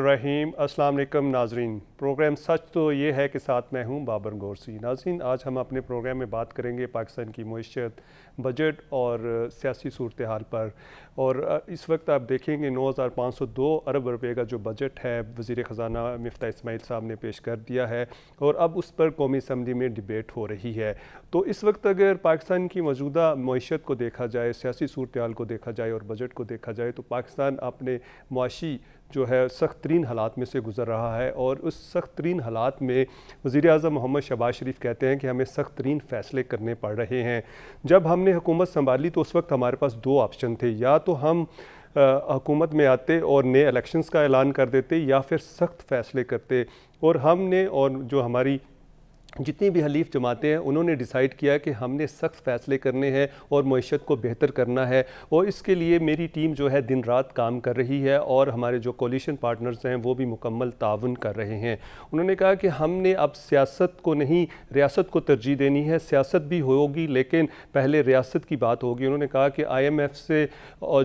रहीम अस्सलाम वालेकुम नाजरीन। प्रोग्राम सच तो ये है कि साथ मैं हूँ बाबर गौरसी। नाजरीन, आज हम अपने प्रोग्राम में बात करेंगे पाकिस्तान की मईशत, बजट और सियासी सूरत हाल पर। और इस वक्त आप देखेंगे 9,502 अरब रुपए का जो बजट है वज़ीर ख़जाना मिफ्ता इस्माइल साहब ने पेश कर दिया है और अब उस पर कौमी असम्बली में डिबेट हो रही है। तो इस वक्त अगर पाकिस्तान की मौजूदा मईशत को देखा जाए, सियासी सूरत हाल को देखा जाए और बजट को देखा जाए, तो पाकिस्तान अपने मुआशी जो है सख्त तरीन हालात में से गुज़र रहा है। और उस सख्त तरीन हालात में वज़ीर आज़म मोहम्मद शहबाज शरीफ कहते हैं कि हमें सख्त तरीन फ़ैसले करने पड़ रहे हैं। जब हमने हुकूमत संभाली तो उस वक्त हमारे पास दो ऑप्शन थे, या तो हम हुकूमत में आते और नए इलेक्शंस का ऐलान कर देते या फिर सख्त फ़ैसले करते। और हमने और जो हमारी जितनी भी हलीफ जमातें हैं उन्होंने डिसाइड किया कि हमने सख्त फ़ैसले करने हैं और मईशत को बेहतर करना है। और इसके लिए मेरी टीम जो है दिन रात काम कर रही है और हमारे जो कोलिशन पार्टनर्स हैं वो भी मुकम्मल ताउन कर रहे हैं। उन्होंने कहा कि हमने अब सियासत को नहीं रियासत को तरजीह देनी है। सियासत भी होगी लेकिन पहले रियासत की बात होगी। उन्होंने कहा कि IMF से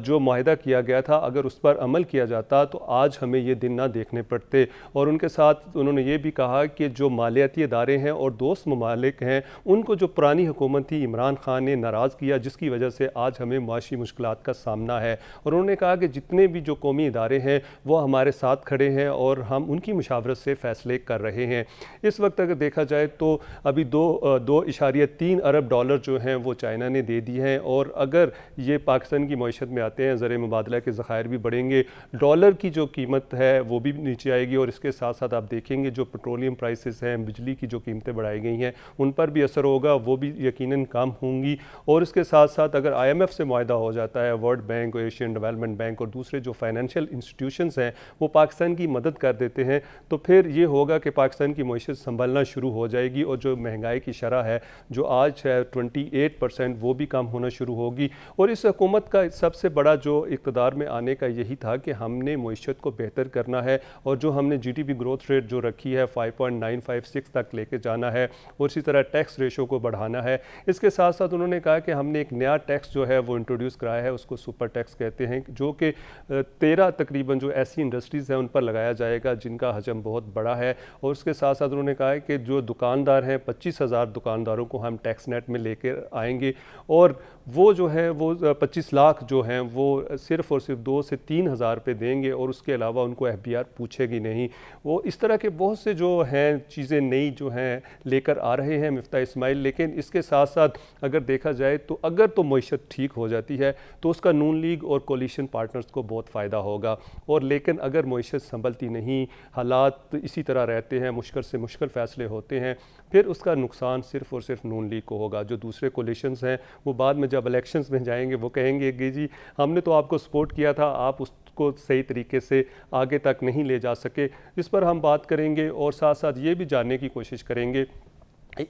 जो माहिदा किया गया था अगर उस पर अमल किया जाता तो आज हमें ये दिन ना देखने पड़ते। और उनके साथ उन्होंने ये भी कहा कि जो मालियाती इदारे हैं और दोस्त ममालिक हैं उनको जो पुरानी हुकूमत थी इमरान खान ने नाराज़ किया, जिसकी वजह से आज हमें मुआशी मुश्किलात का सामना है। और उन्होंने कहा कि जितने भी जो कौमी इदारे हैं वो हमारे साथ खड़े हैं और हम उनकी मुशावरत से फ़ैसले कर रहे हैं। इस वक्त अगर देखा जाए तो अभी 2.3 अरब डॉलर जो हैं वो चाइना ने दे दिए हैं। और अगर ये पाकिस्तान की मईशत में आते हैं, ज़र मुबादला के ज़खायर भी बढ़ेंगे, डॉलर की जो कीमत है वो भी नीचे आएगी। और इसके साथ साथ आप देखेंगे जो पेट्रोलियम प्राइसेस हैं, बिजली की जो कीमतें बढ़ाई गई हैं उन पर भी असर होगा, वो भी यकीनन कम होंगी। और इसके साथ साथ अगर IMF से मुआहदा हो जाता है, world bank, Asian development bank और दूसरे जो फाइनेंशियल इंस्टीट्यूशंस हैं वो पाकिस्तान की मदद कर देते हैं, तो फिर ये होगा कि पाकिस्तान की मईशत संभलना शुरू हो जाएगी। और जो महंगाई की शरह है जो आज है 28% वो भी कम होना शुरू होगी। और इस हुकूमत का सबसे बड़ा जो इक़्तिदार में आने का यही था कि हमने मईशत को बेहतर करना है और जो हमने GDP ग्रोथ रेट जो रखी है 5.956 तक लेके जाना है और इसी तरह टैक्स रेशो को बढ़ाना है। इसके साथ साथ उन्होंने कहा कि हमने एक नया टैक्स जो है वो इंट्रोड्यूस कराया है, उसको सुपर टैक्स कहते हैं, जो कि 13 तकरीबन जो ऐसी इंडस्ट्रीज़ हैं उन पर लगाया जाएगा जिनका हजम बहुत बड़ा है। और उसके साथ साथ उन्होंने कहा है कि जो दुकानदार हैं 25,000 दुकानदारों को हम टैक्स नेट में लेकर आएंगे और वो जो है वो 25 लाख जो हैं वो सिर्फ़ और सिर्फ 2 से 3 हज़ार रुपये देंगे और उसके अलावा उनको FBR पूछेगी नहीं। वो इस तरह के बहुत से जो हैं चीज़ें नई जो हैं लेकर आ रहे हैं मिफ्ता इस्माइल। लेकिन इसके साथ साथ अगर देखा जाए तो अगर तो मईशत ठीक हो जाती है तो उसका नून लीग और कोलिशन पार्टनर्स को बहुत फ़ायदा होगा। और लेकिन अगर मईशत संभलती नहीं, हालात इसी तरह रहते हैं, मुश्किल से मुश्किल फ़ैसले होते हैं, फिर उसका नुकसान सिर्फ़ और सिर्फ नून लीग को होगा। जो दूसरे कोलिशंस हैं वो बाद में जब इलेक्शंस में जाएंगे वो कहेंगे कि जी हमने तो आपको सपोर्ट किया था, आप उसको सही तरीके से आगे तक नहीं ले जा सके। इस पर हम बात करेंगे और साथ साथ ये भी जानने की कोशिश करेंगे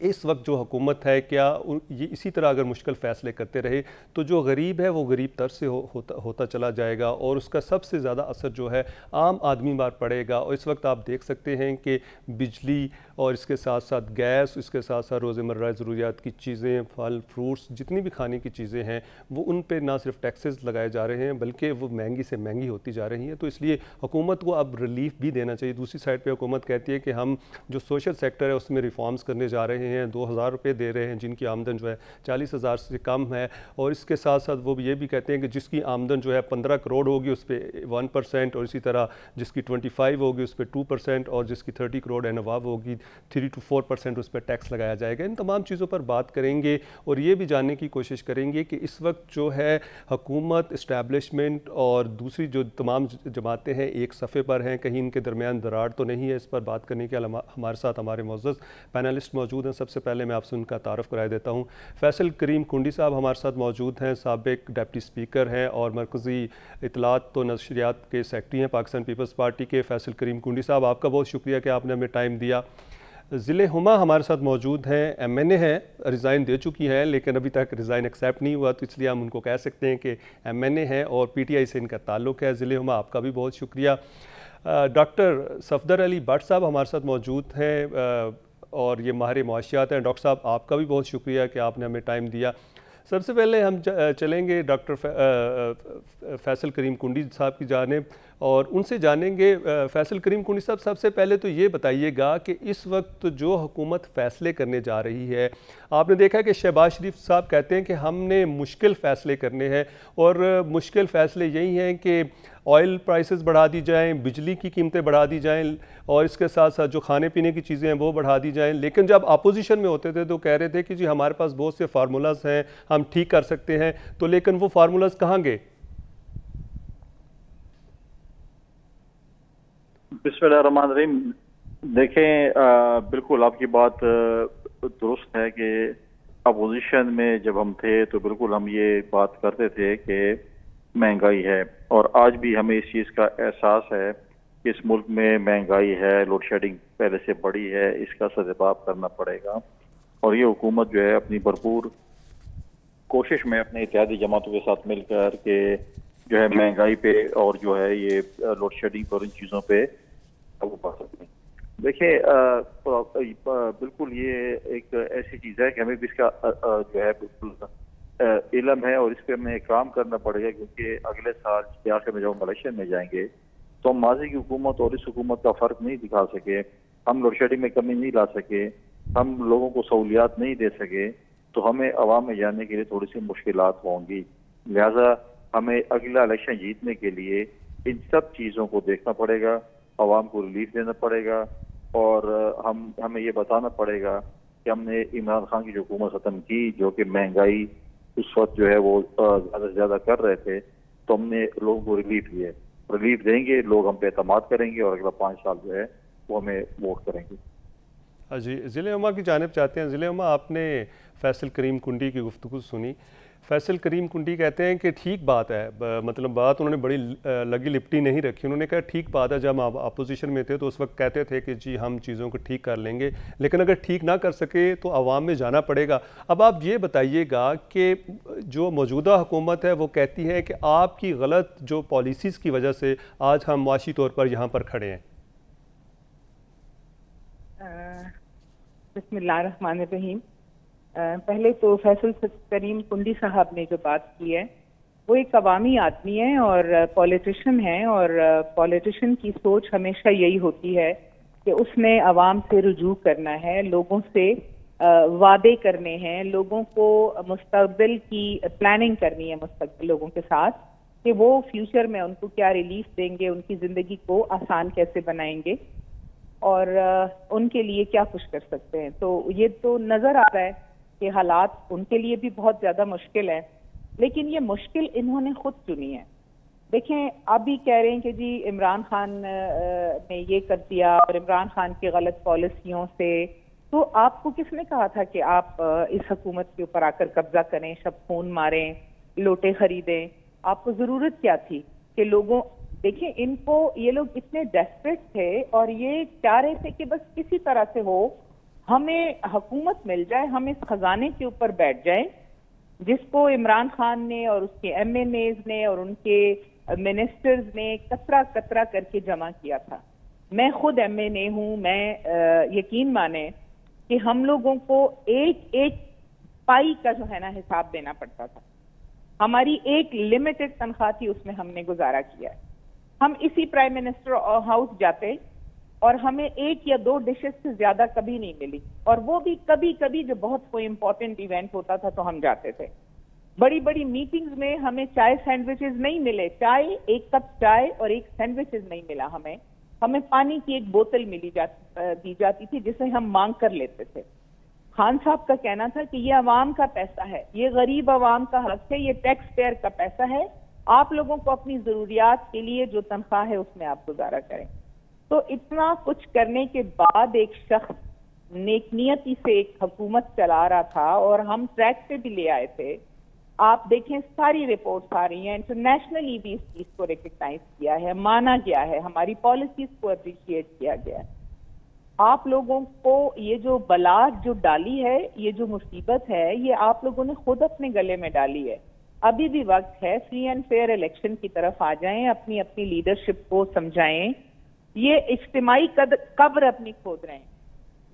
इस वक्त जो हुकूमत है क्या ये इसी तरह अगर मुश्किल फ़ैसले करते रहे तो जो गरीब है वो गरीब तर से होता चला जाएगा और उसका सबसे ज़्यादा असर जो है आम आदमी पर पड़ेगा। और इस वक्त आप देख सकते हैं कि बिजली और इसके साथ साथ गैस, इसके साथ साथ रोज़मर्रा ज़रूरियात की चीज़ें, फल फ्रूट्स, जितनी भी खाने की चीज़ें हैं वो उन पर ना सिर्फ टैक्सेस लगाए जा रहे हैं बल्कि वो महंगी से महंगी होती जा रही हैं। तो इसलिए हुकूमत को अब रिलीफ भी देना चाहिए। दूसरी साइड पर हुकूमत कहती है कि हम जो सोशल सेक्टर है उसमें रिफॉर्म्स करने जा रहे हैं, 2,000 रुपये दे रहे हैं जिनकी आमदन जो है 40,000 से कम है। और इसके साथ साथ वो ये भी कहते हैं कि जिसकी आमदन जो है 15 करोड़ होगी उस पर 1% और इसी तरह जिसकी 25 होगी उस पर 2% और जिसकी 30 करोड़ एंड अबव होगी 3 to 4% उस पर टैक्स लगाया जाएगा। इन तमाम चीज़ों पर बात करेंगे और ये भी जानने की कोशिश करेंगे कि इस वक्त जो है हुकूमत, इस्टेब्लिशमेंट और दूसरी जो तमाम जमातें हैं एक सफ़े पर हैं, कहीं इनके दरमियान दरार तो नहीं है। इस पर बात करने के हमारे साथ हमारे मुअज़्ज़ज़ पैनलिस्ट मौजूद हैं। सबसे पहले मैं आपसे उनका तारुफ कराया देता हूँ। फैसल करीम कुंडी साहब हमारे साथ मौजूद हैं, साबिक डिप्टी स्पीकर हैं और मरकज़ी इत्तलात तो नशरियात के सेक्रेटरी हैं पाकिस्तान पीपल्स पार्टी के। फैसल करीम कुंडी साहब, आपका बहुत शुक्रिया कि आपने हमें टाइम दिया। ज़िले हुमा हमारे साथ मौजूद हैं, MNA है, रिज़ाइन दे चुकी हैं लेकिन अभी तक रिज़ाइन एक्सेप्ट नहीं हुआ, तो इसलिए हम उनको कह सकते हैं कि MNA है और PTI से इनका ताल्लुक़ है। ज़िले हुमा, आपका भी बहुत शुक्रिया। डॉक्टर सफदर अली भट्ट साहब हमारे साथ मौजूद हैं और ये माहिर मुआशियात हैं। डॉक्टर साहब, आपका भी बहुत शुक्रिया कि आपने हमें टाइम दिया। सबसे पहले हम चलेंगे डॉक्टर फैसल करीम कुंडी साहब की जानिब और उनसे जानेंगे। फैसल करीम कुंडी साहब, सबसे पहले तो ये बताइएगा कि इस वक्त जो हुकूमत फ़ैसले करने जा रही है, आपने देखा कि शहबाज शरीफ साहब कहते हैं कि हमने मुश्किल फ़ैसले करने हैं और मुश्किल फ़ैसले यही हैं कि ऑयल प्राइसेस बढ़ा दी जाएं, बिजली की कीमतें बढ़ा दी जाएं और इसके साथ साथ जो खाने पीने की चीज़ें हैं वो बढ़ा दी जाएं। लेकिन जब अपोजिशन में होते थे तो कह रहे थे कि जी हमारे पास बहुत से फार्मूलाज हैं, हम ठीक कर सकते हैं। तो लेकिन वो फार्मूलाज कहाँ गए? बिस्मिल्लाहिर्रहमानिर्रहीम। देखें, बिल्कुल आपकी बात दुरुस्त है कि अपोजिशन में जब हम थे तो बिल्कुल हम ये बात करते थे कि महंगाई है, और आज भी हमें इस चीज़ का एहसास है कि इस मुल्क में महंगाई है, लोड शेडिंग पहले से बड़ी है, इसका सजवाब करना पड़ेगा। और ये हुकूमत जो है अपनी भरपूर कोशिश में अपने इत्तेहादी जमातों के साथ मिलकर के जो है महंगाई पे और जो है ये लोड शेडिंग और इन चीज़ों पे काबू पा सकते हैं। देखिए, बिल्कुल ये एक ऐसी चीज़ है कि हमें भी इसका जो है बिल्कुल इल्म है और इस पर हमें काम करना पड़ेगा, क्योंकि अगले साल के आखिर में जब हम इलेक्शन में जाएंगे तो हम माजी की हुकूमत और इस हुकूमत का फ़र्क नहीं दिखा सके, हम लोड शेडिंग में कमी नहीं ला सके, हम लोगों को सहूलियात नहीं दे सके, तो हमें अवाम में जाने के लिए थोड़ी सी मुश्किलात होंगी। लिहाजा हमें अगला इलेक्शन जीतने के लिए इन सब चीज़ों को देखना पड़ेगा, अवाम को रिलीफ देना पड़ेगा और हमें ये बताना पड़ेगा कि हमने इमरान खान की जो हुकूमत ख़त्म की, जो कि महंगाई उस वक्त जो है वो ज़्यादा से ज़्यादा कर रहे थे, तो हमने लोगों को रिलीफ दिए। रिलीफ देंगे, लोग हम पे एतमाद करेंगे और अगला 5 साल जो है वो हमें वोट करेंगे। हाँ जी, ज़िले उमा की जानिब चाहते हैं। ज़िले उमा, आपने फैसल करीम कुंडी की गुफ्तगू सुनी। फैसल करीम कुंडी कहते हैं कि ठीक बात है, मतलब बात उन्होंने बड़ी लगी लिपटी नहीं रखी। उन्होंने कहा ठीक बात है, जब हम अपोजिशन में थे तो उस वक्त कहते थे कि जी हम चीज़ों को ठीक कर लेंगे, लेकिन अगर ठीक ना कर सके तो आवाम में जाना पड़ेगा। अब आप ये बताइएगा कि जो मौजूदा हुकूमत है वो कहती है कि आपकी गलत जो पॉलिसीज़ की वजह से आज हम मुआशी तौर पर यहाँ पर खड़े हैं। बिस्मिल्लाहिर्रहमानिर्रहीम। पहले तो फैसल करीम कुंडी साहब ने जो बात की है वो एक अवामी आदमी है और पॉलिटिशियन है, और पॉलिटिशियन की सोच हमेशा यही होती है कि उसने अवाम से रुजू करना है, लोगों से वादे करने हैं, लोगों को मुस्तकबिल की प्लानिंग करनी है मुस्तकबिल लोगों के साथ कि वो फ्यूचर में उनको क्या रिलीफ देंगे, उनकी ज़िंदगी को आसान कैसे बनाएंगे और उनके लिए क्या कुछ कर सकते हैं। तो ये तो नज़र आ रहा है कि हालात उनके लिए भी बहुत ज़्यादा मुश्किल है, लेकिन ये मुश्किल इन्होंने खुद चुनी है। देखें, आप भी कह रहे हैं कि जी इमरान खान ने ये कर दिया और इमरान खान की गलत पॉलिसियों से, तो आपको किसने कहा था कि आप इस हुकूमत के ऊपर आकर कब्जा करें, सब खून मारें, लोटे खरीदें? आपको ज़रूरत क्या थी कि लोगों, देखिए इनको, ये लोग इतने डेस्परेट थे और ये चाह रहे थे कि बस किसी तरह से हो, हमें हुकूमत मिल जाए, हम इस खजाने के ऊपर बैठ जाए जिसको इमरान खान ने और उसके MNAs ने और उनके मिनिस्टर्स ने कतरा कतरा करके जमा किया था। मैं खुद MNA हूं, मैं यकीन माने कि हम लोगों को एक एक पाई का जो है ना हिसाब देना पड़ता था। हमारी एक लिमिटेड तनख्वाह थी, उसमें हमने गुजारा किया है। हम इसी प्राइम मिनिस्टर हाउस जाते और हमें 1 या 2 डिशेस से ज्यादा कभी नहीं मिली, और वो भी कभी कभी जब बहुत कोई इंपॉर्टेंट इवेंट होता था तो हम जाते थे। बड़ी बड़ी मीटिंग्स में हमें चाय सैंडविचेस नहीं मिले, चाय, 1 कप चाय और 1 सैंडविचेस नहीं मिला हमें पानी की 1 बोतल दी जाती थी जिसे हम मांग कर लेते थे। खान साहब का कहना था कि ये अवाम का पैसा है, ये गरीब अवाम का हक है, ये टैक्स पेयर का पैसा है, आप लोगों को अपनी जरूरियात के लिए जो तनख्वाह है उसमें आप गुजारा करें। तो इतना कुछ करने के बाद एक शख्स नेकनियती से एक हुकूमत चला रहा था और हम ट्रैक पे भी ले आए थे। आप देखें, सारी रिपोर्ट्स आ रही हैं, इंटरनेशनली भी इस चीज को रिकग्नाइज किया है, माना गया है, हमारी पॉलिसीज को अप्रिशिएट किया गया है। आप लोगों को ये जो बला जो डाली है, ये जो मुसीबत है, ये आप लोगों ने खुद अपने गले में डाली है। अभी भी वक्त है, फ्री एंड फेयर इलेक्शन की तरफ आ जाएं, अपनी अपनी लीडरशिप को समझाएं। ये इज्तिमाई कब्र अपनी खोद रहे हैं।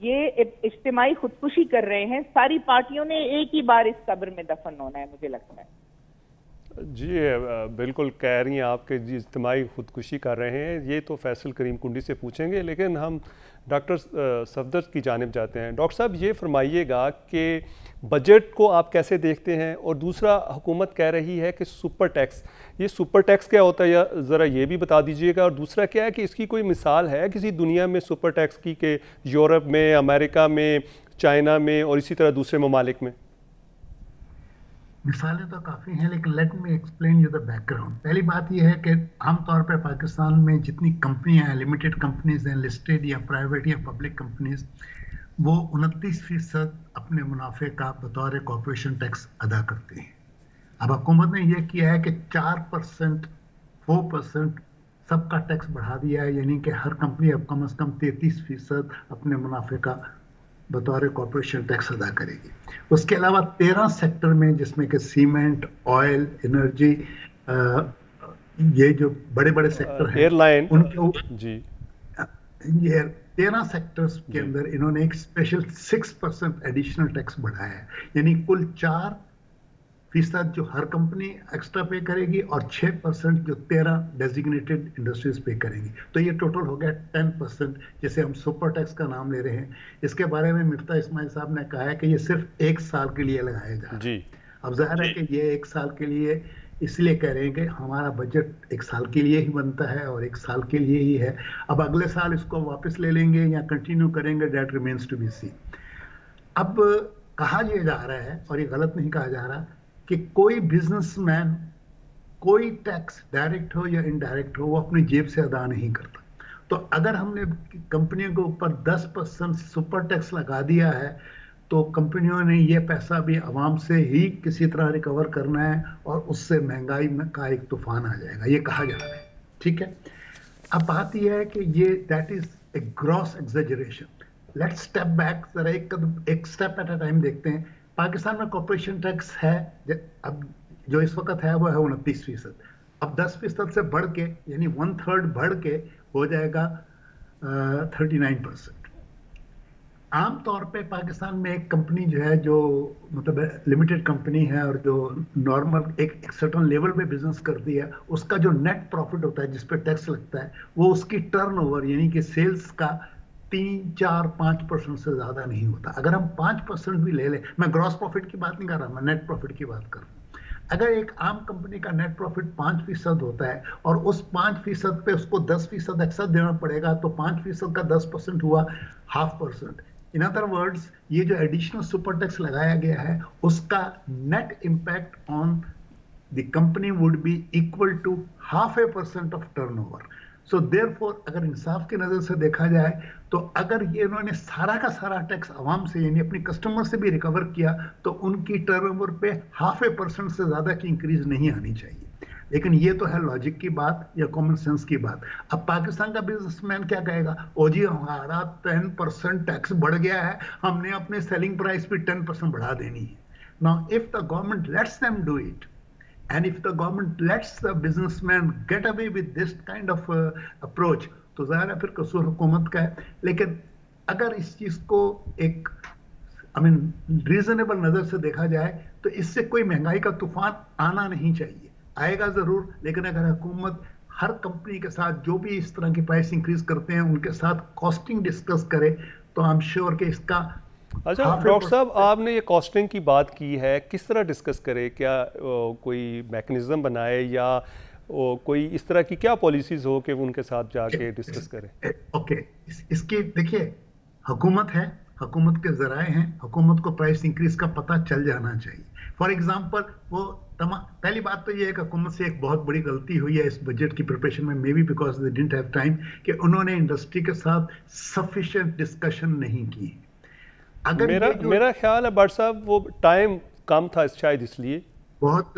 ये इज्तिमाई खुदकुशी कर रहे हैं। सारी पार्टियों ने एक ही बार इस कब्र में दफन होना है, मुझे लगता है। जी बिल्कुल कह रही हैं आपके जी इज्तिमाई खुदकुशी कर रहे हैं। ये तो फैसल करीम कुंडी से पूछेंगे, लेकिन हम डॉक्टर सफदर की जानिब जाते हैं। डॉक्टर साहब ये फरमाइएगा कि बजट को आप कैसे देखते हैं, और दूसरा हुकूमत कह रही है कि सुपर टैक्स, ये सुपर टैक्स क्या होता है या ज़रा ये भी बता दीजिएगा। और दूसरा क्या है कि इसकी कोई मिसाल है किसी दुनिया में सुपर टैक्स की, कि यूरोप में, अमेरिका में, चाइना में और इसी तरह दूसरे ममालिक में? मिसालें तो काफ़ी हैं, लेकिन let me explain you the background. पहली बात यह है कि आमतौर पर पाकिस्तान में जितनी कंपनियां हैं, लिमिटेड कंपनीज हैं, लिस्टेड या प्राइवेट या पब्लिक कंपनीज, वो 29% अपने मुनाफे का बतौर कॉर्पोरेशन टैक्स अदा करते हैं। अब हुकूमत ने यह किया है कि 4%, 4% सबका टैक्स बढ़ा दिया है, यानी कि हर कंपनी अब कम से कम 33% अपने मुनाफे का बतौर कॉर्पोरेशन टैक्स अदा करेगी। उसके अलावा 13 सेक्टर में, जिसमें कि सीमेंट, ऑयल, एनर्जी, ये जो बड़े बड़े सेक्टर हैं, एयरलाइन, उनके जी, ये 13 सेक्टर्स के अंदर इन्होंने एक स्पेशल 6% एडिशनल टैक्स बढ़ाया है, यानी कुल 4% जो हर कंपनी एक्स्ट्रा पे करेगी और 6% जो 13 डेजिग्नेटेड इंडस्ट्रीज पे करेंगी। तो ये टोटल हो गया 10%, जैसे हम सुपर टैक्स का नाम ले रहे हैं। इसके बारे में मिर्ता इस्माइल साहब ने कहा है कि ये सिर्फ 1 साल के लिए लगाया जा रहा है। अब जाहिर है कि ये 1 साल के लिए इसलिए कह रहे हैं कि हमारा बजट 1 साल के लिए ही बनता है और 1 साल के लिए ही है। अब अगले साल इसको वापस ले लेंगे या कंटिन्यू करेंगे, that remains to be seen. अब कहा यह जा रहा है, और ये गलत नहीं कहा जा रहा, कि कोई बिजनेसमैन कोई टैक्स डायरेक्ट हो या इनडायरेक्ट हो वो अपनी जेब से अदा नहीं करता। तो अगर हमने कंपनियों के ऊपर 10% सुपर टैक्स लगा दिया है, तो कंपनियों ने ये पैसा भी आवाम से ही किसी तरह रिकवर करना है, और उससे महंगाई में का एक तूफान आ जाएगा, ये कहा जा रहा है। ठीक है, अब बात यह है कि ये that is a gross exaggeration. Let's step back, जरा एक स्टेप एट अ टाइम देखते हैं। पाकिस्तान में कॉर्पोरेशन टैक्स है, अब जो इस वक्त है वो है 29%। अब 10% से बढ़ के, यानी 1/3 बढ़ के हो जाएगा 39%। आमतौर पे पाकिस्तान में एक कंपनी जो है, जो मतलब लिमिटेड कंपनी है और जो नॉर्मल एक सर्टेन लेवल पे बिजनेस करती है, उसका जो नेट प्रॉफिट होता है जिस पे टैक्स लगता है, वो उसकी टर्नओवर यानी कि सेल्स का 3, 4, 5% से ज्यादा नहीं होता। अगर हम 5% भी ले लें, मैं ग्रॉस प्रॉफिट की बात नहीं कर रहा, मैं नेट प्रॉफिट की बात कर रहा हूं। अगर एक आम कंपनी का नेट प्रॉफिट 5% होता है और उस 5% पे उसको 10% एक्स्ट्रा देना पड़ेगा, तो 5% का 10% हुआ 0.5%। इन अदर वर्ड्स, ये जो एडिशनल सुपर टैक्स लगाया गया है, उसका net impact on the company would be equal to 0.5% of turnover. So therefore अगर इंसाफ की नजर से देखा जाए, तो अगर ये इन्होंने सारा का सारा टैक्स आवाम से यानी अपनी कस्टमर से भी रिकवर किया, तो उनकी टर्नओवर पे 0.5% से ज्यादा की इंक्रीज नहीं आनी चाहिए। लेकिन ये तो है लॉजिक की बात या कॉमन सेंस की बात। अब पाकिस्तान का बिजनेसमैन क्या कहेगा, ओ जी हमारा 10% टैक्स बढ़ गया है, हमने अपने सेलिंग प्राइस पे 10% बढ़ा देनी है। Now if the government let's them do it, and if the government lets the businessman get away with this kind of approach, तो ज़ाहिर है फिर कसूर हुकूमत का है। लेकिन अगर इस चीज को एक रीजनेबल नजर से देखा जाए, तो इससे कोई महंगाई का तूफान आना नहीं चाहिए। आएगा जरूर, लेकिन अगर हुकूमत हर कंपनी के साथ जो भी इस तरह की प्राइस इंक्रीज करते हैं उनके साथ कॉस्टिंग डिस्कस करे, तो आई एम श्योर कि इसका। अच्छा डॉक्टर साहब, आपने ये कॉस्टिंग की बात की है, किस तरह डिस्कस करे? क्या कोई मैकेनिज्म बनाए या कोई इस तरह की क्या पॉलिसीज हो कि वो उनके साथ जाके डिस्कस करें? ओके, इसकी देखिए, हुकूमत है, हुकूमत के जराए हैं, हुकूमत को प्राइस इंक्रीज का पता चल जाना चाहिए। फॉर एग्जांपल, वो पहली बात तो ये है कि हुकूमत से एक बहुत बड़ी गलती हुई है इस बजट की प्रिपरेशन में, may be because they didn't have time, कि उन्होंने इंडस्ट्री के साथ सफिशिएंट डिस्कशन नहीं की। अगर मेरा ख्याल है बट साहब वो टाइम कम था शायद, इसलिए बहुत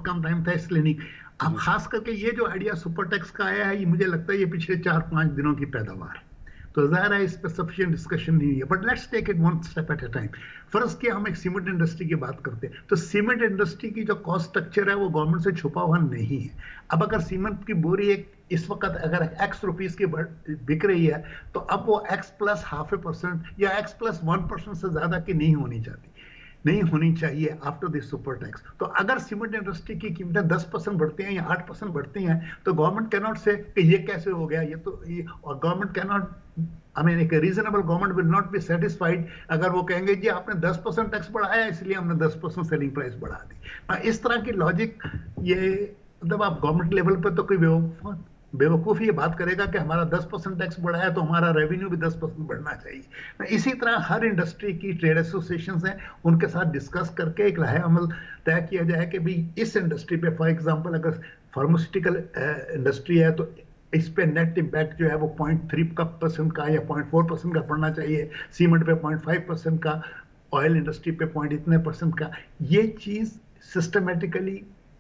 कम टाइम था, इसलिए नहीं। अब खास करके ये जो आइडिया सुपर टैक्स का आया है, ये मुझे लगता है ये पिछले 4-5 दिनों की पैदावार है। तो ज़ाहिर है इस पर सफिशिएंट डिस्कशन नहीं है, but let's take it one step at a time. First कि हम एक सीमेंट इंडस्ट्री की बात करते हैं, तो सीमेंट इंडस्ट्री की जो कॉस्ट स्ट्रक्चर है वो गवर्नमेंट से छुपा हुआ नहीं है। अब अगर सीमेंट की बोरी एक इस वक्त अगर एक्स रुपीस की बिक रही है, तो अब वो एक्स प्लस 0.5% या एक्स प्लस 1% से ज्यादा की नहीं होनी चाहिए आफ्टर दिस सुपर टैक्स। तो अगर सीमेंट इंडस्ट्री की कीमतें 10% बढ़ती हैं या 8% बढ़ती हैं, तो गवर्नमेंट कैन नॉट से कि ये कैसे हो गया, और government can not, I mean एक reasonable government will not be satisfied अगर वो कहेंगे जी आपने 10% टैक्स बढ़ाया इसलिए हमने 10% सेलिंग प्राइस बढ़ा दी। इस तरह की लॉजिक, ये मतलब आप गवर्नमेंट लेवल पर तो कोई बेवकूफ़ ये बात करेगा कि हमारा 10% टैक्स बढ़ा है तो हमारा रेवेन्यू भी 10% बढ़ना चाहिए। इसी तरह हर इंडस्ट्री की ट्रेड एसोसिएशन हैं, उनके साथ डिस्कस करके एक राह अमल तय किया जाए कि भाई इस इंडस्ट्री पे, फॉर एग्जांपल अगर फार्मास्यूटिकल इंडस्ट्री है तो इस पे नेट इम्पैक्ट जो है वो 0.3% का या 0.4% का पड़ना चाहिए, सीमेंट पे 0.5% का, ऑयल इंडस्ट्री पे इतने % का। ये चीज सिस्टमेटिकली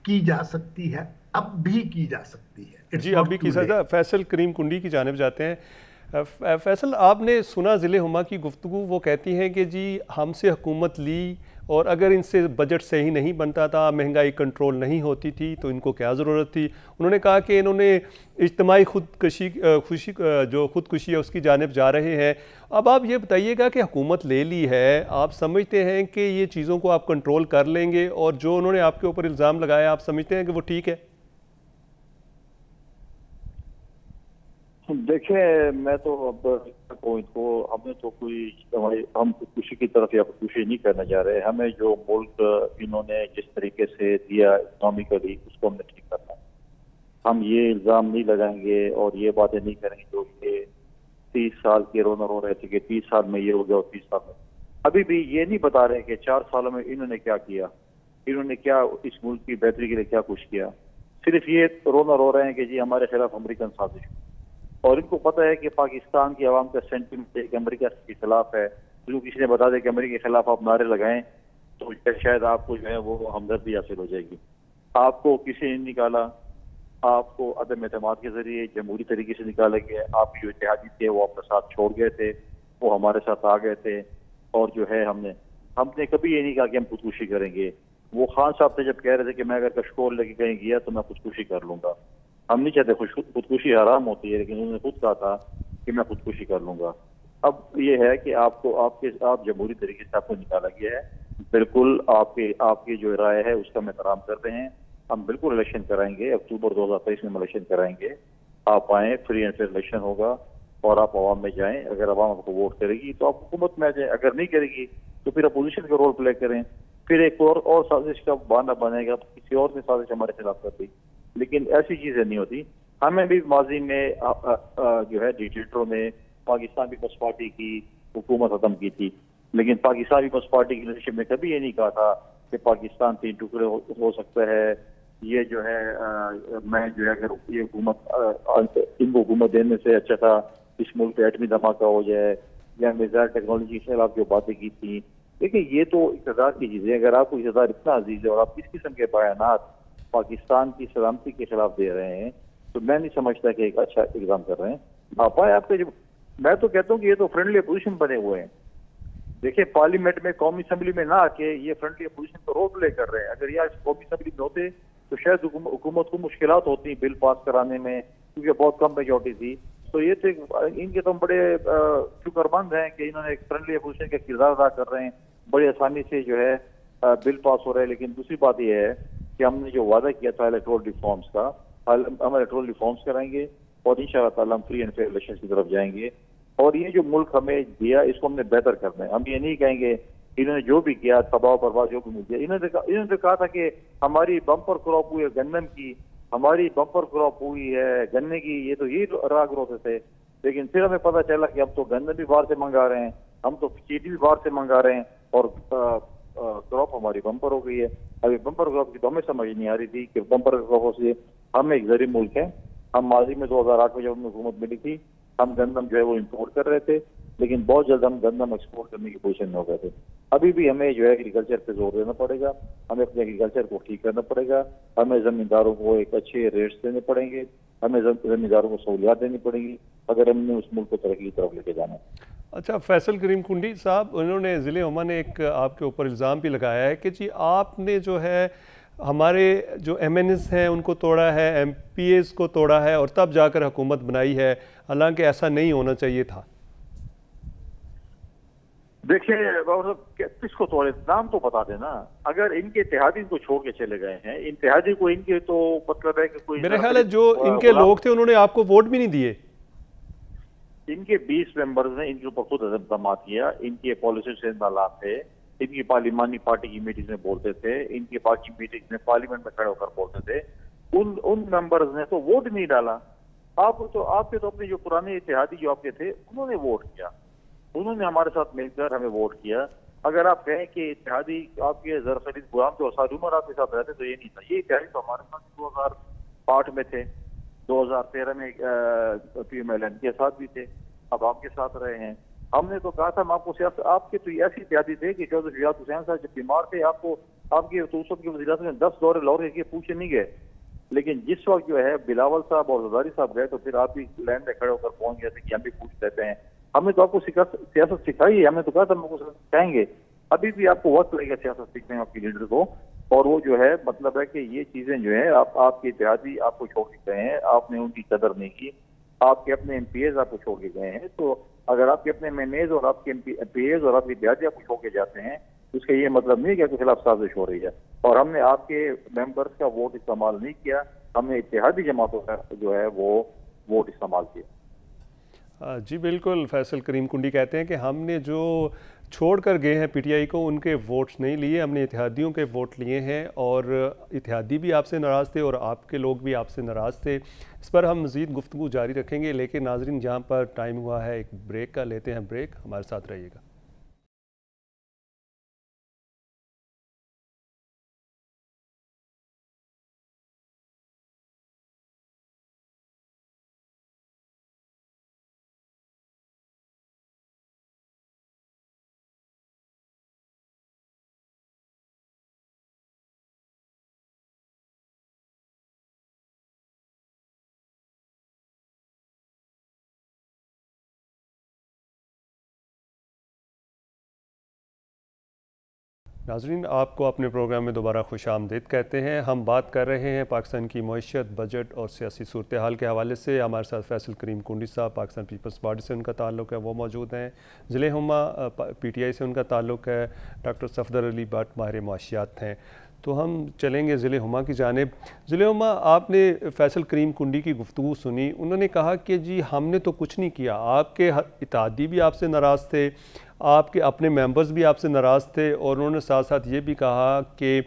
की जा सकती है, अब भी की जा सकती है जी। अब भी की सकता है। फैसल करीम कुंडी की जानिब जाते हैं। फैसल, आपने सुना ज़िले हुमा की गुफ्तगू, वो कहती हैं कि जी हमसे हुकूमत ली और अगर इनसे बजट सही नहीं बनता था, महंगाई कंट्रोल नहीं होती थी तो इनको क्या ज़रूरत थी। उन्होंने कहा कि इन्होंने इज्तिमाई खुदकुशी है उसकी जानिब जा रहे हैं। अब आप ये बताइएगा कि हुकूमत ले ली है, आप समझते हैं कि ये चीज़ों को आप कंट्रोल कर लेंगे, और जो उन्होंने आपके ऊपर इल्ज़ाम लगाया आप समझते हैं कि वो ठीक है? देखिए, मैं तो अब पॉइंट को हमें तो हम खुदकुशी की तरफ या खुदकुशी नहीं करने जा रहे। हमें जो मुल्क इन्होंने जिस तरीके से दिया इकोनॉमिकली, उसको हमने ठीक करना है। हम ये इल्ज़ाम नहीं लगाएंगे और ये बातें नहीं करेंगे जो ये 30 साल के रोना रो रहे थे कि 30 साल में ये हो गया और 30 साल में। अभी भी ये नहीं बता रहे कि 4 सालों में इन्होंने क्या किया, इन्होंने क्या इस मुल्क की बेहतरी के लिए क्या कुछ किया। सिर्फ ये रोना रो रहे हैं कि जी हमारे खिलाफ अमेरिकन साजिश, और इनको पता है कि पाकिस्तान की आवाम का सेंटिमेंट एक अमेरिका के खिलाफ है। जो किसी ने बता दें कि अमेरिका के खिलाफ आप नारे लगाएं तो शायद आपको जो है वो हमदर्दी हासिल हो जाएगी। आपको किसी ने निकाला, आपको अदम एतमाद के जरिए जमहूरी तरीके से निकाला गया। आपके जो इत्तेहादी थे वो अपने साथ छोड़ गए थे, वो हमारे साथ आ गए थे, और जो है हमने कभी ये नहीं कहा कि हम खुदकुशी करेंगे। वो खान साहब थे जब कह रहे थे कि मैं अगर कशकोल लेके कहीं गया तो मैं खुदकुशी कर लूंगा। हम नहीं चाहते खुदकुशी हराम होती है, लेकिन उन्होंने खुद कहा था कि मैं खुदकुशी कर लूंगा। अब ये है कि आप जमहूरी तरीके से आपको निकाला गया है। बिल्कुल आपकी जो राय है उसका हम एहतराम कर रहे हैं। हम बिल्कुल इलेक्शन कराएंगे, अक्टूबर 2023 में इलेक्शन कराएंगे। आप आए, फ्री एंड फेयर इलेक्शन होगा और आप अवाम में जाएं। अगर अवाम आपको वोट करेगी तो आप हुकूमत में आ जाए, अगर नहीं करेगी तो फिर अपोजिशन का रोल प्ले करें। फिर एक और साजिश का बहाना बनेगा, किसी और ने साजिश हमारे खिलाफ कर दी। लेकिन ऐसी चीजें नहीं होती। हमें भी माजी में जो है डिक्टेटरों ने पाकिस्तान पीपल्स पार्टी की हुकूमत खत्म की थी, लेकिन पाकिस्तान पीपल्स पार्टी की लीडरशिप ने कभी ये नहीं कहा था कि पाकिस्तान 3 टुकड़े हो सकता है। ये जो है मैं जो है अगर ये इनको हुकूमत देने से अच्छा था इस मुल्क पे एटमी धमाका हो जाए या मिसाइल टेक्नोलॉजी के खिलाफ जो बातें की थी। देखिए, ये तो इक़्तिदार की चीजें। अगर आपको इक़्तिदार इतना अजीज है और आप इस किस्म के बयानात पाकिस्तान की सलामती के खिलाफ दे रहे हैं, तो मैं नहीं समझता कि एक अच्छा इल्जाम कर रहे हैं। आपके जो मैं तो कहता हूँ कि ये तो फ्रेंडली अपोजिशन बने हुए हैं। देखिए, पार्लियामेंट में, कौमी असम्बली में ना आके ये फ्रेंडली अपोजिशन को रोल प्ले कर रहे हैं। अगर ये कौमी असम्बली में होते तो शायद हुकूमत को मुश्किलात होती बिल पास कराने में, क्योंकि बहुत कम मेजॉरिटी थी। तो ये तो इनके तो बड़े शुक्रमंद हैं कि इन्होंने एक फ्रेंडली अपोजिशन का किरदार अदा कर रहे हैं। बड़ी आसानी से जो है बिल पास हो रहा है। लेकिन दूसरी बात यह है कि हमने जो वादा किया था इलेक्टोरल रिफॉर्म्स का, हम इलेक्टोरल रिफॉर्म्स कराएंगे और इंशाअल्लाह ताला हम फ्री एंड फेयर इलेक्शन की तरफ जाएंगे। और ये जो मुल्क हमें दिया इसको हमने बेहतर करना है। हम ये नहीं कहेंगे इन्होंने जो भी किया तबाह बर्बाद जो भी मिल दिया। इन्होंने तो कहा था कि हमारी बम्पर क्रॉप हुई है गन्नम की, हमारी बम्पर क्रॉप हुई है गन्ने की, ये तो ये राग रोते थे। लेकिन फिर हमें पता चला कि अब तो गन्ना भी बाहर से मंगा रहे हैं, हम तो चीनी भी बाहर से मंगा रहे हैं और क्रॉप हमारी बम्पर हो गई है। अभी बम्पर क्रॉप की तो हमें समझ नहीं आ रही थी कि बम्पर क्रॉप से हम एक गरीब मुल्क है। हम माजी में 2008 में जब हमें हुकूमत मिली थी, हम गंदम जो है वो इम्पोर्ट कर रहे थे। लेकिन बहुत जल्द हम गंदम एक्सपोर्ट करने की पोजीशन में हो गए थे। अभी भी हमें जो है एग्रीकल्चर पे जोर देना पड़ेगा, हमें अपने एग्रीकल्चर को ठीक करना पड़ेगा, हमें जमींदारों को एक अच्छे रेट्स देने पड़ेंगे, हमें जमींदारों को सहूलियात देनी पड़ेगी अगर हमने उस मुल्क को तरक्की की तरफ लेके जाना है। अच्छा, फैसल करीम कुंडी साहब, उन्होंने ज़िले उमा ने एक आपके ऊपर इल्ज़ाम भी लगाया है कि जी आपने जो है हमारे जो MNS हैं उनको तोड़ा है, MPAs को तोड़ा है और तब जाकर हुकूमत बनाई है, हालांकि ऐसा नहीं होना चाहिए था। देखिए किसको तोड़े, नाम तो बता देना। अगर इनके इत्तेहादी को छोड़ के चले गए हैं, इत्तेहादी को इनके तो मतलब है कि कोई, मेरे ख्याल है जो इनके लोग थे उन्होंने आपको वोट भी नहीं दिए। इनके 20 मेंबर्स ने इनके ऊपर खुद इल्जाम किया, इनके पॉलिसी से नालाम थे, इनकी पार्लिमानी पार्टी की मीटिंग में बोलते थे, इनकी बाकी मीटिंग में पार्लियामेंट में खड़े होकर बोलते थे। उन मेंबर्स ने तो वोट नहीं डाला। आपके तो अपने जो पुराने इत्तेहादी जो आपके थे उन्होंने वोट किया, उन्होंने हमारे साथ मिलकर हमें वोट किया। अगर आप कहें कि इत्तेहादी आपके जर खलीद गुलाम थे और सारी उम्र आपके साथ रहते तो ये नहीं था। ये इत्तेहादी तो हमारे साथ 2008 में थे, 2013 में PMLN के साथ भी थे, अब आपके साथ रहे हैं। हमने तो कहा था हम आपको सियासत, आपके तो ऐसी इत्तेहादी थे कि चौधरी रियाद हुसैन साहब जब बीमार थे आपको आपके तौसत के वज़ीर आज़म में 10 दौरे लाहौर के पूछे नहीं गए, लेकिन जिस वक्त जो है बिलावल साहब और जरदारी साहब गए तो फिर आप भी लैंड में खड़े होकर पहुंच गए थे कि हम भी पूछ लेते हैं। हमने तो आपको सियासत सिखाई है, हमने तो कहा था हम आपको सिखाएंगे। अभी भी आपको वक्त लगेगा सियासत सीखने में आपके लीडर को, और वो जो है मतलब है कि ये चीजें जो है आपके इत्तेहादी आपको छोड़ के गए हैं, आपने उनकी कदर नहीं की, आपके अपने MPAs आपको छोड़ के गए हैं। तो अगर आपके अपने MNAs और आपके MPAs और आपके इत्तेहादी आपको छोड़ के जाते हैं तो उसका ये मतलब नहीं है कि आपके खिलाफ साजिश हो रही है। और हमने आपके मेंबर्स का वोट इस्तेमाल नहीं किया, हमने इत्तेहादी जमातों का जो है वो वोट इस्तेमाल किया। जी बिल्कुल, फैसल करीम कुंडी कहते हैं कि हमने जो छोड़ कर गए हैं PTI को उनके वोट्स नहीं लिए, हमने इत्तेहादियों के वोट लिए हैं और इत्तेहादी भी आपसे नाराज़ थे और आपके लोग भी आपसे नाराज़ थे। इस पर हम मज़ीद गुफ्तगू जारी रखेंगे, लेकिन नाज़रीन जहाँ पर टाइम हुआ है एक ब्रेक का, लेते हैं ब्रेक, हमारे साथ रहिएगा। नाज़रीन, आपको अपने प्रोग्राम में दोबारा खुशामदीद कहते हैं। हम बात कर रहे हैं पाकिस्तान की मईशत, बजट और सियासी सूरत हाल के हवाले से। हमारे साथ फैसल करीम कुंडी साहब, पाकिस्तान पीपल्स पार्टी से उनका ताल्लुक़ है, वो मौजूद हैं। ज़िले हुमा PTI से उनका ताल्लुक़ है, डॉक्टर सफदर अली भट्ट माहिर मुआशियात हैं। तो हम चलेंगे ज़िले हुमा की जानिब। ज़िले हुमा, आपने फैसल करीम कुंडी की गुफ्तगू सुनी, उन्होंने कहा कि जी हमने तो कुछ नहीं किया, आपके इत्तेहादी भी आपसे नाराज़ थे, आपके अपने मेंबर्स भी आपसे नाराज़ थे, और उन्होंने साथ साथ ये भी कहा कि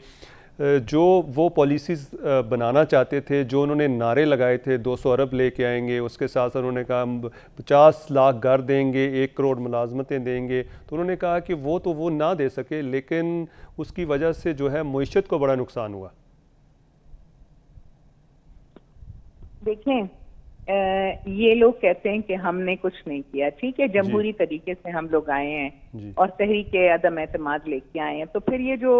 जो वो पॉलिसीज़ बनाना चाहते थे, जो उन्होंने नारे लगाए थे 200 अरब लेके आएंगे, उसके साथ साथ उन्होंने कहा हम 50 लाख घर देंगे, 1 करोड़ मुलाजमतें देंगे, तो उन्होंने कहा कि वो ना दे सके, लेकिन उसकी वजह से जो है मईशत को बड़ा नुकसान हुआ। देखें, ये लोग कहते हैं कि हमने कुछ नहीं किया, ठीक है, जमहूरी तरीके से हम लोग आए हैं और तहरीक अदम एतमाद लेके आए हैं। तो फिर ये जो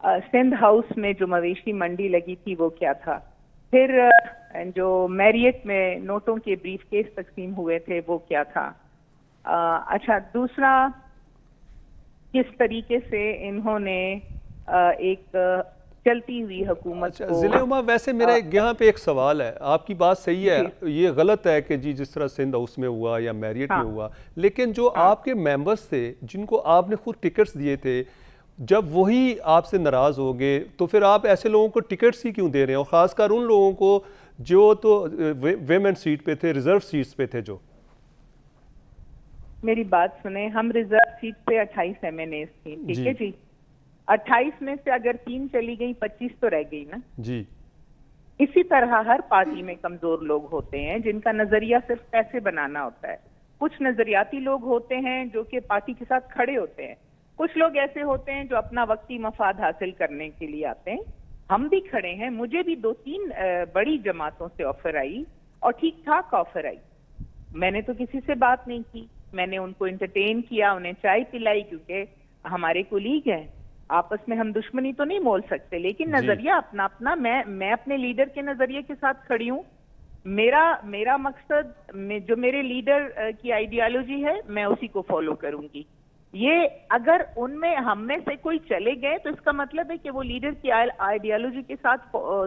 सिंध हाउस में जो मवेशी मंडी लगी थी वो क्या था, फिर जो मैरियट में नोटों के ब्रीफ केस तकसीम हुए थे वो क्या था। अच्छा, दूसरा, किस तरीके से इन्होंने एक चलती हुई हुकूमत को। ज़िले उमा, वैसे मेरा यहाँ पे एक सवाल है, आपकी बात सही है, ये गलत है कि जी जिस तरह सिंध हाउस में हुआ या मैरियट में हुआ, लेकिन जो आपके मेंबर्स थे जिनको आपने खुद टिकट्स दिए थे, जब वही आपसे नाराज़ हो गए तो फिर आप ऐसे लोगों को टिकट्स ही क्यों दे रहे हो, ख़ासकर उन लोगों को जो तो वेमेन सीट पे थे, रिजर्व सीट्स पे थे। जो मेरी बात सुने, हम रिजर्व सीट पे 28 MNAs थी, ठीक है जी, 28 में से अगर 3 चली गई 25 तो रह गई ना जी। इसी तरह हर पार्टी में कमजोर लोग होते हैं जिनका नजरिया सिर्फ पैसे बनाना होता है। कुछ नजरियाती लोग होते हैं जो कि पार्टी के साथ खड़े होते हैं, कुछ लोग ऐसे होते हैं जो अपना वक्ती मफाद हासिल करने के लिए आते हैं। हम भी खड़े हैं, मुझे भी 2-3 बड़ी जमातों से ऑफर आई और ठीक ठाक ऑफर आई, मैंने तो किसी से बात नहीं की। मैंने उनको एंटरटेन किया, उन्हें चाय पिलाई, क्योंकि हमारे कुलीग हैं, आपस में हम दुश्मनी तो नहीं मोल सकते, लेकिन नजरिया अपना अपना। मैं अपने लीडर के नजरिए के साथ खड़ी हूँ। मेरा मकसद जो मेरे लीडर की आइडियोलॉजी है, मैं उसी को फॉलो करूंगी। ये अगर उनमें हम में से कोई चले गए तो इसका मतलब है कि वो लीडर की आइडियोलॉजी के साथ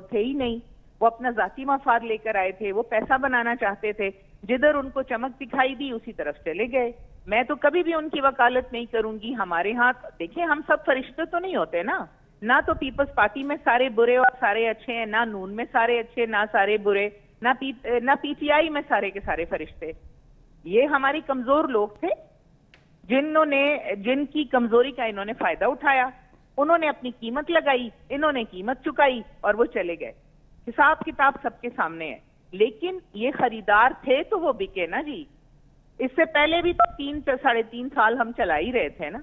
थे ही नहीं, वो अपना जाती मफाद लेकर आए थे, वो पैसा बनाना चाहते थे, जिधर उनको चमक दिखाई दी उसी तरफ चले गए। मैं तो कभी भी उनकी वकालत नहीं करूंगी। हमारे हाथ, देखिए, हम सब फरिश्ते तो नहीं होते ना तो पीपल्स पार्टी में सारे बुरे और सारे अच्छे हैं, ना नून में सारे अच्छे ना सारे बुरे, ना पीटीआई में सारे के सारे फरिश्ते। ये हमारी कमजोर लोग थे जिनकी कमजोरी का इन्होंने फायदा उठाया, उन्होंने अपनी कीमत लगाई, इन्होंने कीमत चुकाई और वो चले गए। हिसाब किताब सबके सामने है। लेकिन ये खरीदार थे तो वो बिके ना जी। इससे पहले भी तो 3-3.5 साल हम चला ही रहे थे ना।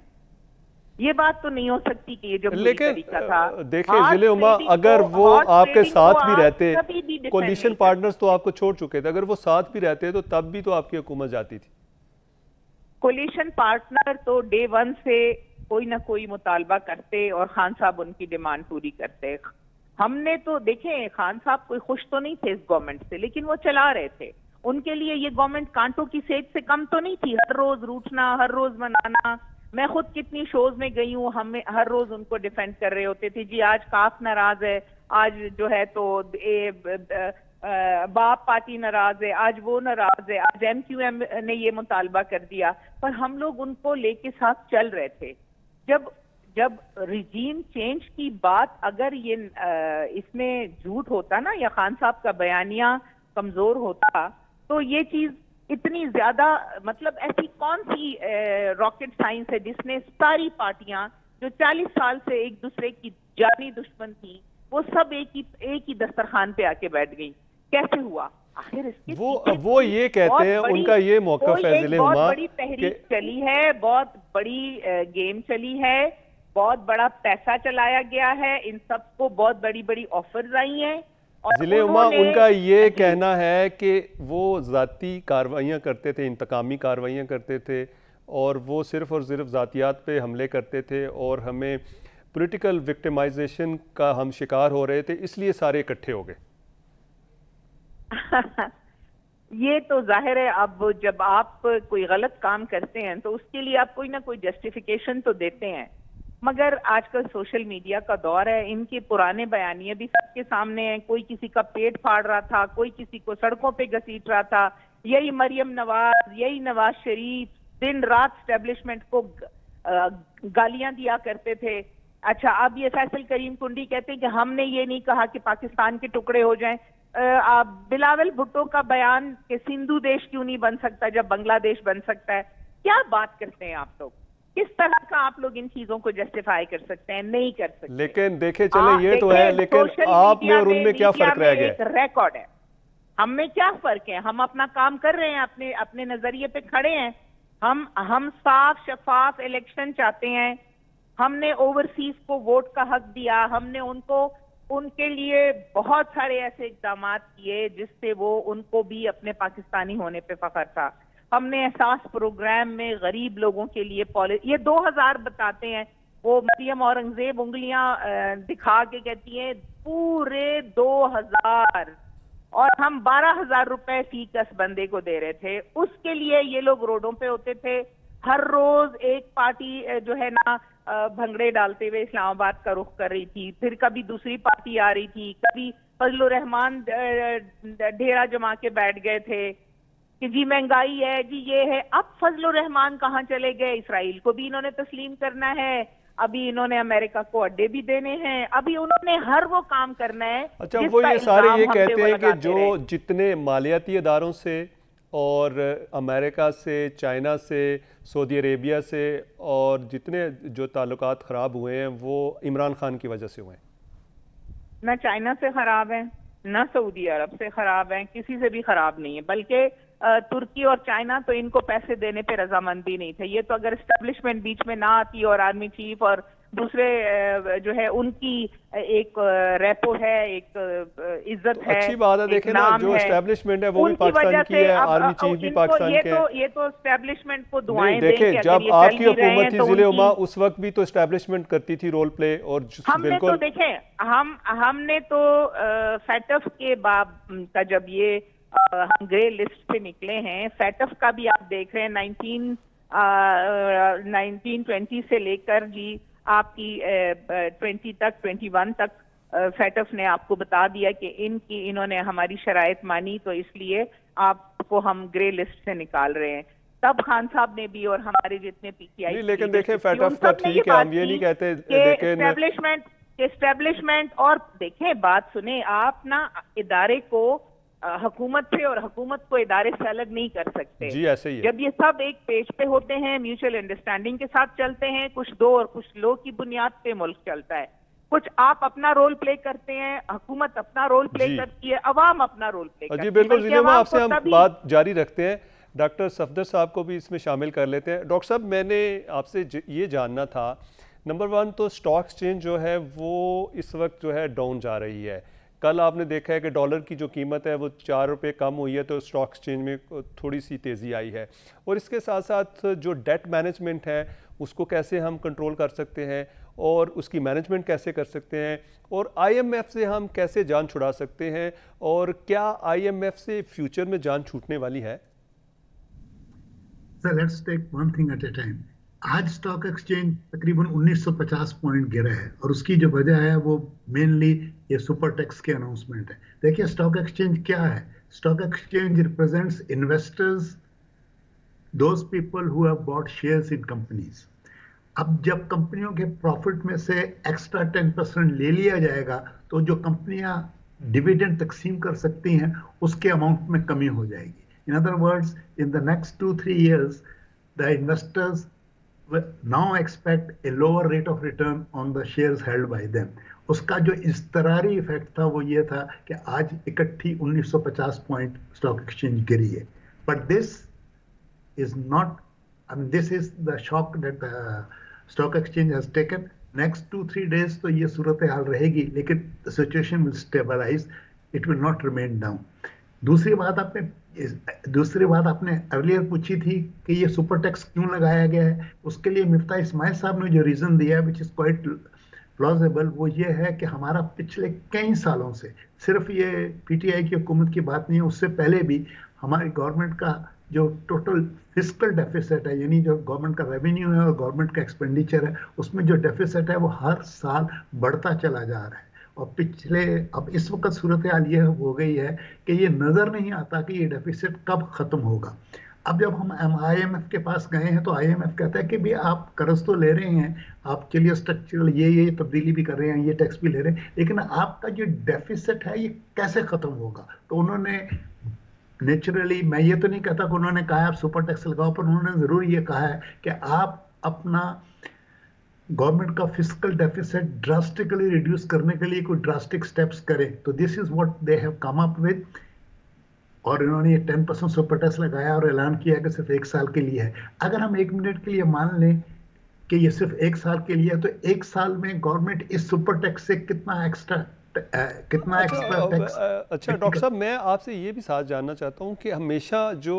ये बात तो नहीं हो सकती कि ये जो तरीका था। देखिए जिले उमा, अगर वो आपके साथ भी रहते, कोलिशन पार्टनर्स तो आपको छोड़ चुके थे, अगर वो साथ भी रहते तो तब भी तो आपकी हुकूमत जाती थी। कोलिशन पार्टनर तो डे 1 से कोई ना कोई मुतालबा करते और खान साहब उनकी डिमांड पूरी करते। हमने तो देखे, खान साहब कोई खुश तो नहीं थे इस गवर्नमेंट से, लेकिन वो चला रहे थे। उनके लिए ये गवर्नमेंट कांटों की सेज से कम तो नहीं थी। हर रोज रूठना, हर रोज मनाना। मैं खुद कितनी शोज में गई हूँ, हम हर रोज उनको डिफेंड कर रहे होते थे। जी आज काफ नाराज है, आज जो है तो बाप पार्टी नाराज है, आज वो नाराज है, आज MQM ने ये मुतालबा कर दिया, पर हम लोग उनको लेके साथ चल रहे थे। जब रिजीम चेंज की बात अगर ये इसमें झूठ होता ना, या खान साहब का बयानिया कमजोर होता, तो ये चीज इतनी ज्यादा, मतलब ऐसी कौन सी रॉकेट साइंस है जिसने सारी पार्टियां जो 40 साल से एक दूसरे की जानी दुश्मन थी, वो सब एक ही दस्तरखान पे आके बैठ गई? कैसे हुआ? आखिर इसके वो ये कहते हैं, उनका ये मौक़िफ़ है जिले हुमा, बहुत बड़ी तहरीक चली है, बहुत बड़ी गेम चली है, बहुत बड़ा पैसा चलाया गया है, इन सबको बहुत बड़ी बड़ी ऑफर्स आई हैं। जिले उमा, उनका ये कहना है कि वो ज़ाती कार्रवाइयाँ करते थे, इंतकामी कार्रवाइयाँ करते थे, और वो सिर्फ़ और सिर्फ ज़ातियात पे हमले करते थे, और हमें पॉलिटिकल विक्टिमाइजेशन का हम शिकार हो रहे थे, इसलिए सारे इकट्ठे हो गए। ये तो जाहिर है, अब जब आप कोई गलत काम करते हैं तो उसके लिए आप कोई ना कोई जस्टिफिकेशन तो देते हैं, मगर आजकल सोशल मीडिया का दौर है, इनके पुराने बयानिए भी सबके सामने हैं। कोई किसी का पेट फाड़ रहा था, कोई किसी को सड़कों पे घसीट रहा था। यही मरियम नवाज, यही नवाज शरीफ दिन रात एस्टेब्लिशमेंट को गालियां दिया करते थे। अच्छा, अब ये फैसल करीम कुंडी कहते हैं कि हमने ये नहीं कहा कि पाकिस्तान के टुकड़े हो जाएं। बिलावल भुट्टो का बयान कि सिंधु देश क्यों नहीं बन सकता जब बांग्लादेश बन सकता है। क्या बात करते हैं आप लोग? किस तरह का आप लोग इन चीजों को जस्टिफाई कर सकते हैं? नहीं कर सकते। लेकिन देखे चले, ये तो है, लेकिन आप में और उनमें क्या फर्क रह गया? एक रिकॉर्ड है, हम में क्या फर्क है? हम अपना काम कर रहे हैं, अपने नजरिए पे खड़े हैं। हम साफ शफाफ इलेक्शन चाहते हैं। हमने ओवरसीज को वोट का हक दिया, हमने उनके लिए बहुत सारे ऐसे इकदाम किए जिससे वो उनको भी अपने पाकिस्तानी होने पे फख्र था। हमने एहसास प्रोग्राम में गरीब लोगों के लिए ये 2000 बताते हैं, वो मरियम औरंगजेब उंगलियां दिखा के कहती है पूरे 2000, और हम 12,000 रुपए फी कस बंदे को दे रहे थे। उसके लिए ये लोग रोडों पे होते थे। हर रोज एक पार्टी जो है ना भंगड़े डालते हुए इस्लामाबाद का रुख कर रही थी, फिर कभी दूसरी पार्टी आ रही थी, कभी फजलुर रहमान ढेरा जमा के बैठ गए थे कि जी महंगाई है, जी ये है। अब फजलुर रहमान कहाँ चले गए? इसराइल को भी इन्होंने तस्लीम करना है, अभी इन्होंने अमेरिका को अड्डे भी देने हैं, अभी उन्होंने हर वो काम करना है। अच्छा, वो ये सारे ये कहते हैं कि जो जितने मालियाती इदारों से और अमेरिका से, चाइना से, सऊदी अरेबिया से, और जितने जो ताल्लुकात ख़राब हुए हैं वो इमरान खान की वजह से हुए हैं। ना चाइना से ख़राब है, ना सऊदी अरब से ख़राब है, किसी से भी ख़राब नहीं है। बल्कि तुर्की और चाइना तो इनको पैसे देने पे रजामंद भी नहीं थे। ये तो अगर एस्टेब्लिशमेंट बीच में ना आती और आर्मी चीफ और दूसरे जो है उनकी एक रेपो है, एक इज्जत है, अच्छी बात है। देखें ना, जो एस्टेब्लिशमेंट है वो भी पाकिस्तान की है, आर्मी चीफ भी पाकिस्तान के हैं। ये तो एस्टेब्लिशमेंट को दुआएं दें देखें, कि जब आपकी हुकूमत थी जिले उमा, उस वक्त भी तो एस्टेब्लिशमेंट करती थी रोल प्ले। और हमने तो देखें, हमने तो फैटफ के बाद का जब ये हम ग्रे लिस्ट पे निकले हैं, फैटफ का भी आप देख रहे हैं 1920 से लेकर जी आपकी 20 तक 21 तक फैटफ ने आपको बता दिया कि इन्होंने हमारी शराइत मानी, तो इसलिए आपको हम ग्रे लिस्ट से निकाल रहे हैं। तब खान साहब ने भी और हमारे जितने पीटीआई, लेकिन देखें फैटफ का ठीक है, हम ये नहीं कहते एस्टेब्लिशमेंट। और देखें, बात सुने आप ना, इदारे को हुकूमत से और हुकूमत को इदारे से अलग नहीं कर सकते जी, ऐसे ही है। जब ये सब एक पेज पे होते हैं, म्यूचुअल अंडरस्टैंडिंग के साथ चलते हैं, कुछ दो और कुछ लो की बुनियाद पे मुल्क चलता है। कुछ आप अपना रोल प्ले करते हैं, हुकूमत अपना रोल प्ले करती है, अवाम अपना रोल प्ले करती है। जी बिल्कुल, जिलेमा आपसे हम बात जारी रखते हैं। डॉक्टर सफदर साहब को भी इसमें शामिल कर लेते हैं। डॉक्टर साहब, मैंने आपसे ये जानना था, नंबर 1 तो स्टॉक एक्सचेंज जो है वो इस वक्त जो है डाउन जा रही है। कल आपने देखा है कि डॉलर की जो कीमत है वो 4 रुपये कम हुई है, तो स्टॉक एक्सचेंज में थोड़ी सी तेज़ी आई है। और इसके साथ साथ जो डेट मैनेजमेंट है उसको कैसे हम कंट्रोल कर सकते हैं और उसकी मैनेजमेंट कैसे कर सकते हैं, और आईएमएफ से हम कैसे जान छुड़ा सकते हैं, और क्या आईएमएफ से फ्यूचर में जान छूटने वाली है? Sir, let's take one thing at a time. आज स्टॉक एक्सचेंज तकरीबन 1950 पॉइंट गिरा है, और उसकी जो वजह है वो मेनली ये सुपर टैक्स के अनाउंसमेंट है। देखिए, स्टॉक एक्सचेंज क्या है? Stock exchange represents investors, those people who have bought shares in companies. अब जब कंपनियों के प्रॉफिट में से एक्स्ट्रा 10% ले लिया जाएगा, तो जो कंपनियां डिविडेंड तकसीम कर सकती हैं उसके अमाउंट में कमी हो जाएगी। In other words, in the next 2-3 years the investors now expect a lower rate of return on the shares held by them. उसका जो इस्तरारी इफेक्ट था वो ये था कि आज इकट्ठी 1950 पॉइंट स्टॉक एक्सचेंज गिरी है। But this is not, I mean, this is the shock that the stock exchange has taken. Next 2-3 days तो ये सूरत हाल रहेगी, लेकिन the situation will stabilize. It will not remain down. दूसरी बात आपने अर्लियर पूछी थी कि ये सुपर टैक्स क्यों लगाया गया है। उसके लिए मिफ्ता इस्माइल साहब ने जो रीजन दिया है, विच इज क्वाइट प्लॉजिबल, वो ये है कि हमारा पिछले कई सालों से, सिर्फ ये पीटीआई की हुकूमत की बात नहीं है, उससे पहले भी हमारी गवर्नमेंट का जो टोटल फिस्कल डेफिसिट है, यानी जो गवर्नमेंट का रेवेन्यू है और गवर्नमेंट का एक्सपेंडिचर है, उसमें जो डेफिसिट है वो हर साल बढ़ता चला जा रहा है। और अब इस वक्त सूरत हाल ये हो गई है कि ये नजर नहीं आता कि ये डेफिसिट कब खत्म होगा। अब जब हम आईएमएफ के पास गए हैं तो आईएमएफ कहता है कि भी आप कर्ज तो ले रहे हैं, आपके लिए स्ट्रक्चरल ये तब्दीली भी कर रहे हैं, ये टैक्स भी ले रहे हैं, लेकिन आपका जो डेफिसिट है ये कैसे खत्म होगा। तो उन्होंने नेचुरली, मैं ये तो नहीं कहता कि उन्होंने कहा आप सुपर टैक्स लगाओ, पर उन्होंने जरूर ये कहा है कि आप अपना गवर्नमेंट का फिस्कल डेफिसिट ड्रास्टिकली रिड्यूस करने के लिए कोई ड्रास्टिक स्टेप्स करें। तो this is what they have come up with, और इन्होंने ये 10% सुपर टैक्स लगाया और ऐलान किया कि सिर्फ 1 साल के लिए है। अगर हम 1 मिनट के लिए मान लें कि ये सिर्फ 1 साल के लिए है, तो 1 साल में गवर्नमेंट इस सुपर टैक्स से कितना एक्स्ट्रा टैक्स। अच्छा डॉक्टर साहब, मैं आपसे ये भी साथ जानना चाहता हूँ कि हमेशा जो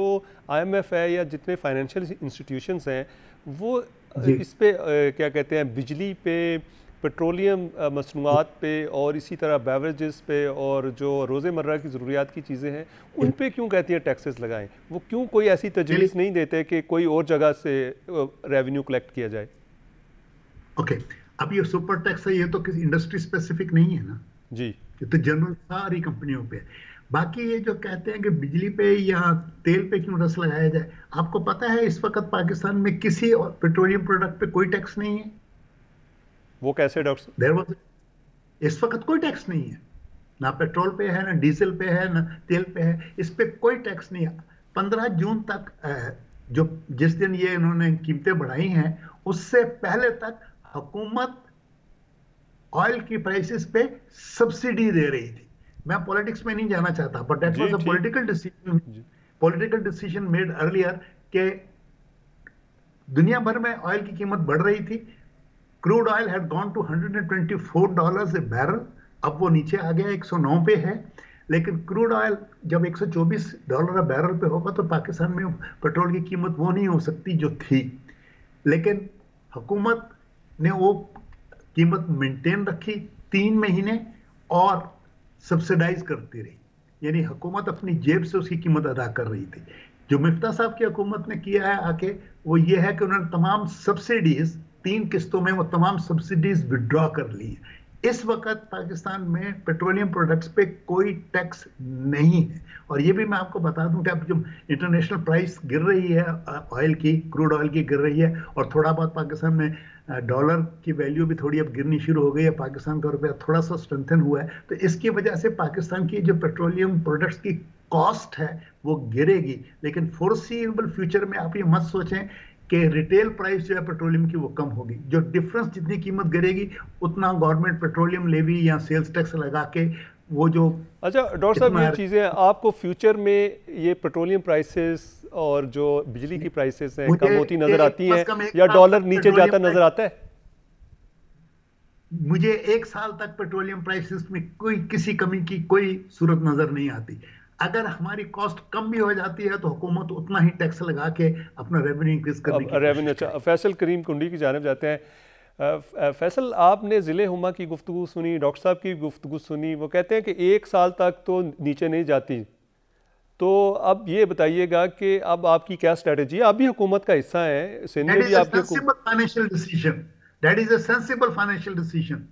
आईएमएफ है या जितने फाइनेंशियल इंस्टीट्यूशंस हैं वो इस पे क्या कहते हैं, बिजली पे, पेट्रोलियम मसनूआत पे, और इसी तरह बेवरेजेस पे, और जो रोज़मर्रा की ज़रूरियात की चीज़ें हैं उन पे क्यों कहती हैं टैक्सेस लगाएं? वो क्यों कोई ऐसी तजवीज़ नहीं देते कि कोई और जगह से रेवेन्यू कलेक्ट किया जाए? ओके, अब ये सुपर टैक्स है, ये तो किसी इंडस्ट्री स्पेसिफिक नहीं है ना जी, ये तो जनरल सारी कंपनियों पे। बाकी ये जो कहते हैं कि बिजली पे या तेल पे क्यों टैक्स लगाया जाए, आपको पता है इस वक्त पाकिस्तान में किसी पेट्रोलियम प्रोडक्ट पे कोई टैक्स नहीं है। वो कैसे डॉक्टर? इस वक्त कोई टैक्स नहीं है, ना पेट्रोल पे है, ना डीजल पे है, ना तेल पे है, इस पे कोई टैक्स नहीं है। 15 जून तक जो जिस दिन ये इन्होंने कीमतें बढ़ाई हैं, उससे पहले तक हुकूमत ऑयल की प्राइसेस पे सब्सिडी दे रही थी। मैं पॉलिटिक्स में नहीं जाना चाहता, but that was a political decision made earlier कि दुनिया भर में ऑयल की कीमत बढ़ रही थी, crude oil had gone to $124 a barrel, अब वो नीचे आ गया 109 पे है। लेकिन क्रूड ऑयल जब $124 बैरल पे होगा तो पाकिस्तान में पेट्रोल की कीमत वो नहीं हो सकती जो थी। लेकिन हुकूमत ने वो कीमत मेंटेन रखी 3 महीने और सब्सिडाइज करती रही, यानी हुकूमत अपनी जेब से उसकी कीमत अदा कर रही थी। जो मिफ्ता साहब की हुकूमत ने किया है आके, वो ये है कि उन्होंने तमाम सब्सिडीज 3 किस्तों में वो तमाम सब्सिडीज विड्रॉ कर ली है। इस वक्त पाकिस्तान में पेट्रोलियम प्रोडक्ट्स पे कोई टैक्स नहीं है। और ये भी मैं आपको बता दूं कि अब जो इंटरनेशनल प्राइस गिर रही है ऑयल की, क्रूड ऑयल की गिर रही है, और थोड़ा बहुत पाकिस्तान में डॉलर की वैल्यू भी थोड़ी अब गिरनी शुरू हो गई है, पाकिस्तान का रुपया थोड़ा सा स्ट्रेंथन हुआ है, तो इसकी वजह से पाकिस्तान की जो पेट्रोलियम प्रोडक्ट्स की कॉस्ट है वो गिरेगी। लेकिन फोर्सीएबल फ्यूचर में आप ये मत सोचें कि रिटेल प्राइस जो है पेट्रोलियम की वो कम होगी। जो डिफरेंस, जितनी कीमत गिरेगी उतना गवर्नमेंट पेट्रोलियम लेवी या सेल्स टैक्स लगा के वो जो। अच्छा डॉक्टर साहब, ये चीज़ें आपको फ्यूचर में ये पेट्रोलियम प्राइसेस और जो बिजली की प्राइसेस हैं कम होती नजर आती हैं या डॉलर नीचे जाता नजर आता है? मुझे 1 साल तक पेट्रोलियम प्राइसेस में कोई किसी कमी की कोई सूरत नजर नहीं आती। अगर हमारी कॉस्ट कम भी हो जाती है तो हुकूमत उतना ही टैक्स लगा के अपना रेवेन्यू इंक्रीज करने की रेवेन्यू। अच्छा, फैसल करीम कुंडी की जानिब जाते हैं। फैसल, आपने ज़िले हुमा की गुफ्तगू सुनी, डॉक्टर साहब की गुफ्तगू सुनी, वो कहते हैं कि 1 साल तक तो नीचे नहीं जाती। तो अब ये बताइएगा कि अब आपकी क्या स्ट्रेटजी है? आप भी हुकूमत का हिस्सा हैं, सिंध में भी आपके financial decision, that is a sensible financial decision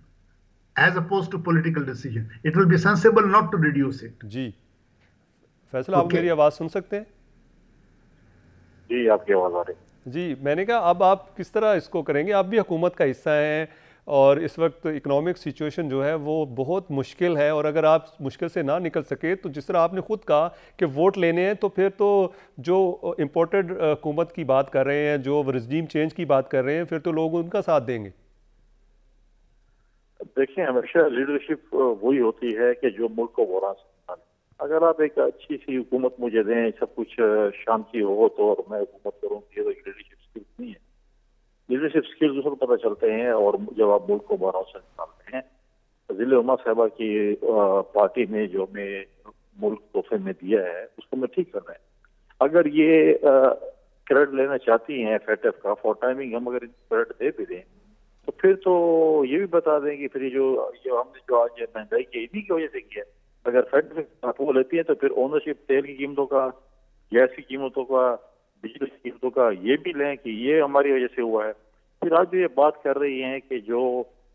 as opposed to political decision. It will be sensible not to reduce it. जी फैसल, आप मेरी आवाज़ सुन सकते हैं? जी, आपकी आवाज़ आ रही है। जी, मैंने कहा अब आप किस तरह इसको करेंगे? आप भी हुकूमत का हिस्सा हैं और इस वक्त इकोनॉमिक सिचुएशन जो है वो बहुत मुश्किल है, और अगर आप मुश्किल से ना निकल सके तो जिस तरह आपने खुद कहा कि वोट लेने हैं, तो फिर तो जो इम्पोर्टेड हुकूमत की बात कर रहे हैं, जो रजीम चेंज की बात कर रहे हैं, फिर तो लोग उनका साथ देंगे। देखिए, हमेशा लीडरशिप वही होती है कि जो मुल्क को बोरा। अगर आप एक अच्छी सी हुकूमत मुझे दें, सब कुछ शांति हो तो, और मैं हुकूमत करूँ, ये तो लीडरशिप स्किल्स नहीं है। लीडरशिप स्किल्स उसको पता चलते हैं और जब आप मुल्क को बहराव से निकालते हैं। ज़िले उमा साहबा की पार्टी ने जो हमें मुल्क तोहफे में दिया है उसको मैं ठीक कर रहे हैं। अगर ये क्रेडिट लेना चाहती हैं FATF का फॉर टाइमिंग, हम अगर क्रेडिट दे भी दें तो फिर तो ये भी बता दें कि फिर जो हमने जो आज महंगाई की इन्हीं की वजह से किया है। अगर FATF अप्रूवल लेती है तो फिर ओनरशिप तेल की कीमतों का, गैस की कीमतों का, बिजली की कीमतों का ये भी लें कि ये हमारी वजह से हुआ है। फिर आज ये बात कर रही हैं कि जो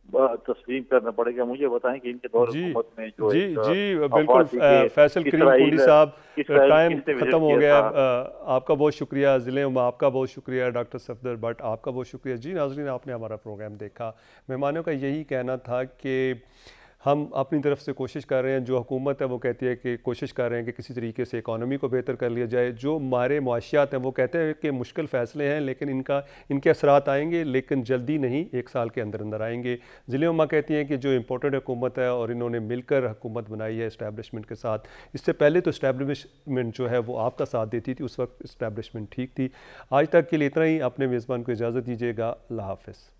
तस्लीम करना पड़ेगा। मुझे बताएं कि इनके दौर हुकूमत में जो जी बिल्कुल फैसल करीम कुंडी साहब, टाइम ख़त्म हो गया। आपका बहुत शुक्रिया ज़िले उमा, आपका बहुत शुक्रिया डॉक्टर सफदर भट्ट, आपका बहुत शुक्रिया। जी नाज़रीन, आपने हमारा प्रोग्राम देखा। मेहमानों का यही कहना था कि हम अपनी तरफ से कोशिश कर रहे हैं, जो हुकूमत है वो कहती है कि कोशिश कर रहे हैं कि किसी तरीके से इकॉनमी को बेहतर कर लिया जाए। जो हमारे मुआशियात हैं वो कहते हैं कि मुश्किल फ़ैसले हैं लेकिन इनके असरात आएंगे, लेकिन जल्दी नहीं, 1 साल के अंदर अंदर आएंगे। ज़िले उमा कहती हैं कि जो इम्पोर्टेड हुकूमत है और इन्होंने मिलकर हुकूमत बनाई है इस्टेब्लिशमेंट के साथ। इससे पहले तो इस्टेब्लिशमेंट जो है वो आपका साथ देती थी, उस वक्त इस्टेब्लिशमेंट ठीक थी। आज तक के लिए इतना ही। अपने मेज़बान को इजाज़त दीजिएगा। अल्लाह हाफ़िज़।